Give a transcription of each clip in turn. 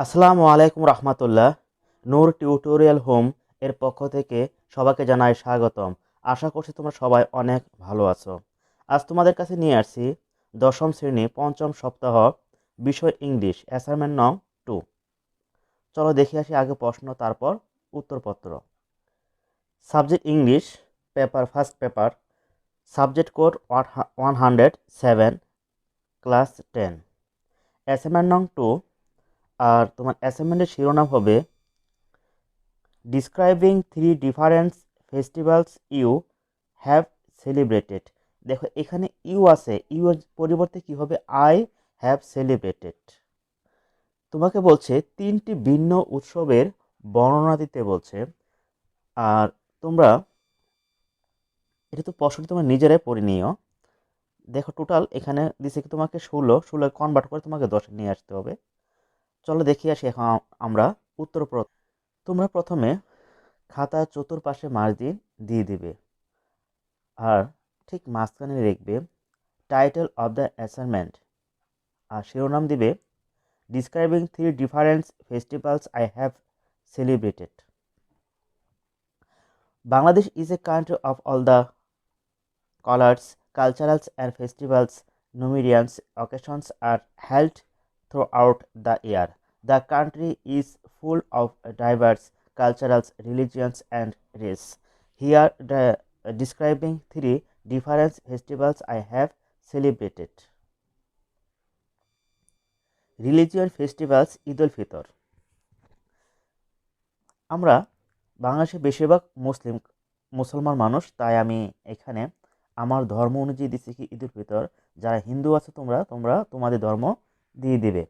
আসসালামু আলাইকুম রহমতুল্লাহ। নূর tutorial home এর পক্ষ থেকে সবাইকে জানাই স্বাগতম। আশা করছি তোমরা সবাই অনেক ভালো আছো। আজ তোমাদের কাছে নিয়ে আসছি দশম শ্রেণী পঞ্চম সপ্তাহ বিষয় ইংলিশ অ্যাসাইনমেন্ট নং 2। চলো দেখে আসি আগে প্রশ্ন তারপর উত্তরপত্র। Subject English, paper first paper, subject code 107, class 10। Assignment নং 2 আর তোমার অ্যাসাইনমেন্টের শিরোনাম হবে describing 3 different festivals you have celebrated. দেখো এখানে ইউ আছে, ইউ এর পরিবর্তে কি হবে, আই হ্যাভ সেলিব্রেটেড। তোমাকে বলছে 3টি ভিন্ন উৎসবের বর্ণনা দিতে বলছে। আর তোমরা এটা তো প্রশ্ন তোমরা নিজেরাই পড়ে নিও। দেখো টোটাল এখানে দিছে কি তোমাকে 16 কনভার্ট করে তোমাকে 10 নিয়ে আসতে হবে। চলো দেখি আসি এখন আমরা উত্তর। তোমরা প্রথমে খাতার চতুর্পাশে মার্জিন দিয়ে দিবে, আর ঠিক মাঝখানে লিখবে টাইটেল অফ দ্য অ্যাসাইনমেন্ট, আর শিরোনাম দিবে describing 3 different festivals I have celebrated. Bangladesh is a country of all the colours, culturals and festivals, numerous occasions are held throughout the year. The country is full of diverse cultures, religions, and race. Here, describing 3 different festivals I have celebrated. Religion festivals Eid ul Fitr. আমরা বাংলাদেশে বেশিরভাগ মুসলমান মানুষ, তাই আমি এখানে আমার ধর্ম অনুযায়ী দিচ্ছি কি ঈদ উল ফিতর। যারা হিন্দু আছে তোমরা তোমরা তোমাদের ধর্ম দিয়ে দিবে,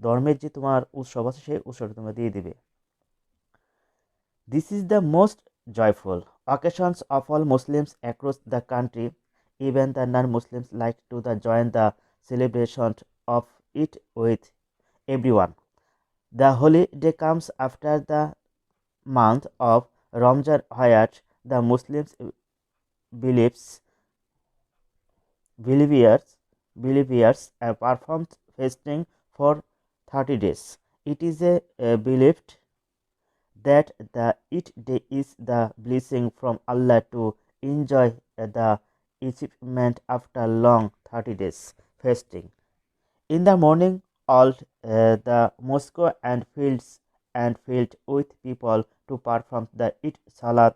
ধর্মের যে তোমার উৎসব আছে সেই উৎসবটা তোমরা দিয়ে দিবে। This is the most joyful occasions of all Muslims across the country, even the non Muslims like to the join the celebration of it with everyone. The holiday comes after the month of Ramzan, where the Muslims believes believers perform fasting for 30 days. It is believed that the each day is the blessing from Allah to enjoy the achievement after long 30 days fasting. In the morning, all the mosque and filled with people to perform the Eid Salat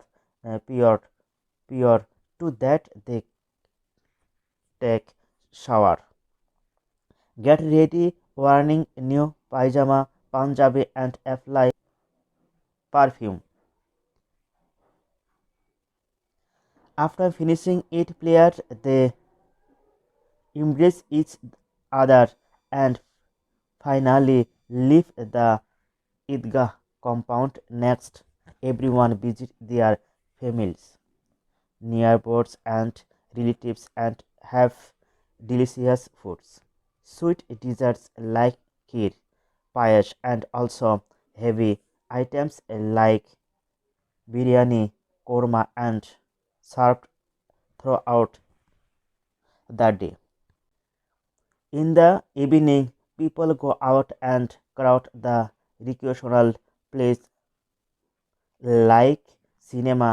pure to that they take shower, get ready, wearing new pajama, Punjabi, and apply perfume. After finishing it prayer, they embrace each other and finally leave the Idgah compound. Next, everyone visit their families, neighbors, and relatives and have delicious foods, sweet desserts like kheer, payash, and also heavy items like biryani, korma, and served throughout the day. In the evening, people go out and crowd the recreational place like cinema,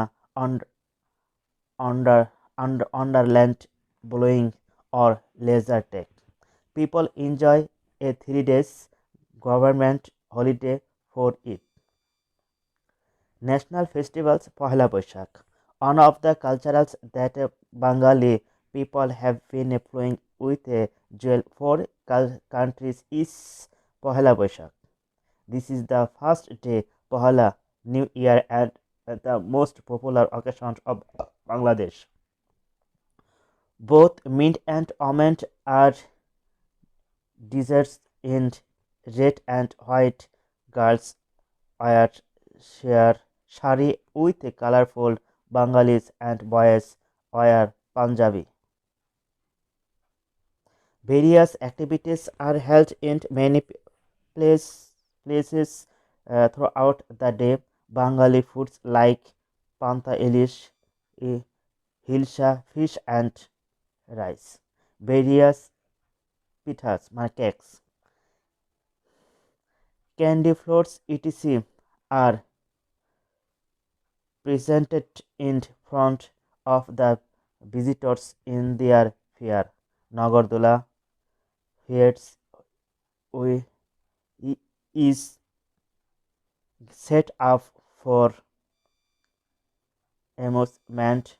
underland, bowling, or laser tag. People enjoy a 3 days government holiday for it. National festivals Pohela Boishakh. One of the cultures that Bengali people have been following with a jewel for countries is Pohela Boishakh. This is the first day, Pohela New Year, and the most popular occasion of Bangladesh. Both mint and almond are desserts in red and white. Girls wear shari with colorful Bengalis and boys wear Punjabi. Various activities are held in many places throughout the day. Bengali foods like panta ilish, hilsa fish, and rice. Various pitas, cakes, Candy floats etc. are presented in front of the visitors in their fair. Nagardola fairs is set up for amusement.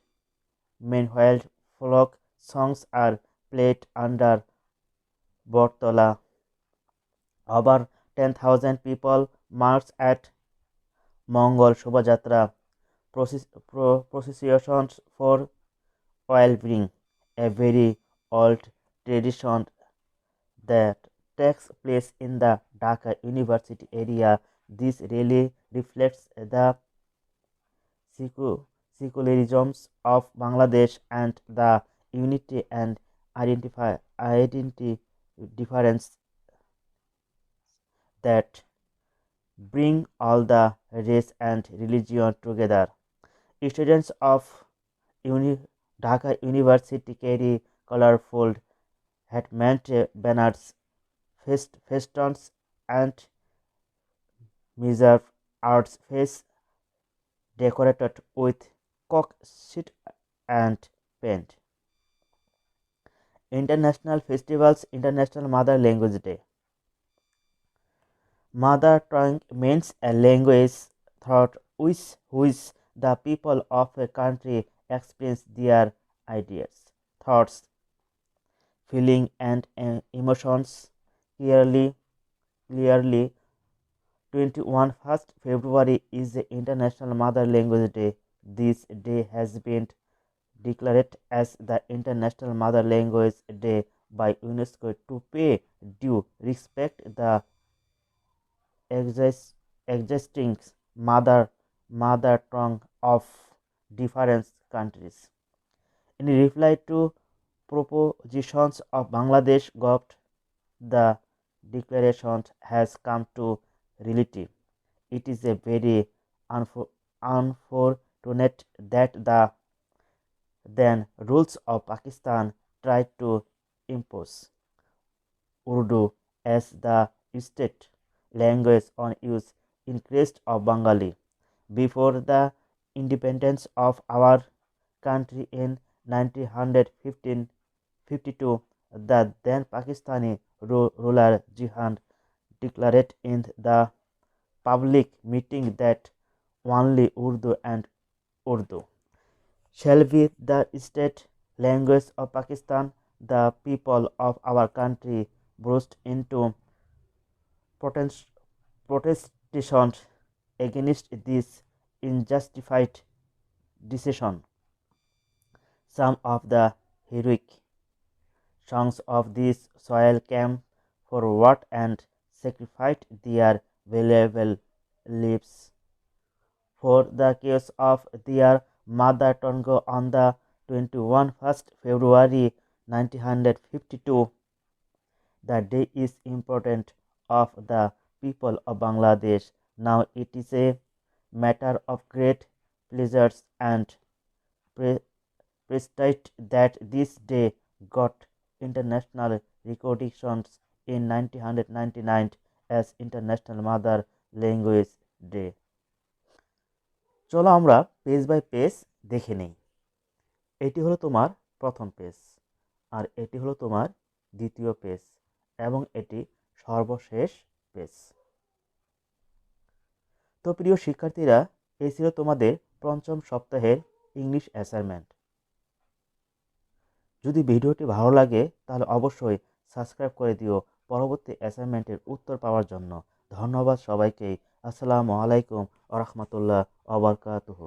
Meanwhile, folk songs are played under Bortola. Over 10,000 people march at Mongol Shobhajatra processions for oil bring, a very old tradition that takes place in the Dhaka University area. This really reflects the secularism of Bangladesh and the unity and identity difference that bring all the race and religion together. Students of Dhaka University carry colorful hat banners, festoons, and measure arts face decorated with cock sheet and paint. International festivals, International Mother Language Day. Mother tongue means a language thought which the people of a country express their ideas, thoughts, feeling and emotions clearly. 21st February is the International Mother Language Day. This day has been declared as the International Mother Language Day by UNESCO to pay due respect the existing mother tongue of different countries. In reply to propositions of Bangladesh government, the declaration has come to reality. It is a very unfortunate that the then rules of Pakistan tried to impose Urdu as the state language on use increased of Bengali. Before the independence of our country in 1952, the then Pakistani ruler Jihan declared in the public meeting that only Urdu and Urdu shall be the state language of Pakistan. The people of our country burst into protest, protestations against this unjustified decision. Some of the heroic songs of this soil came forward and sacrificed their valuable lives for the cause of their mother tongue on the 21st February 1952. The day is important of the people of Bangladesh. Now it is a matter of great pleasure and pre- prestige that this day got international recognitions in 1999 as International Mother Language Day. চলো আমরা page by page দেখে নেই। এটি হলো তোমার প্রথম page, আর এটি হলো তোমার দ্বিতীয় পেজ, এবং এটি সর্বশেষ পেজ। তো প্রিয় শিক্ষার্থীরা, এই ছিল তোমাদের পঞ্চম সপ্তাহের ইংলিশ অ্যাসাইনমেন্ট। যদি ভিডিওটি ভালো লাগে তাহলে অবশ্যই সাবস্ক্রাইব করে দিও পরবর্তী অ্যাসাইনমেন্টের উত্তর পাওয়ার জন্য। ধন্যবাদ সবাইকে। আসসালামু আলাইকুম ওয়া রাহমাতুল্লাহ ওয়া বারাকাতুহু।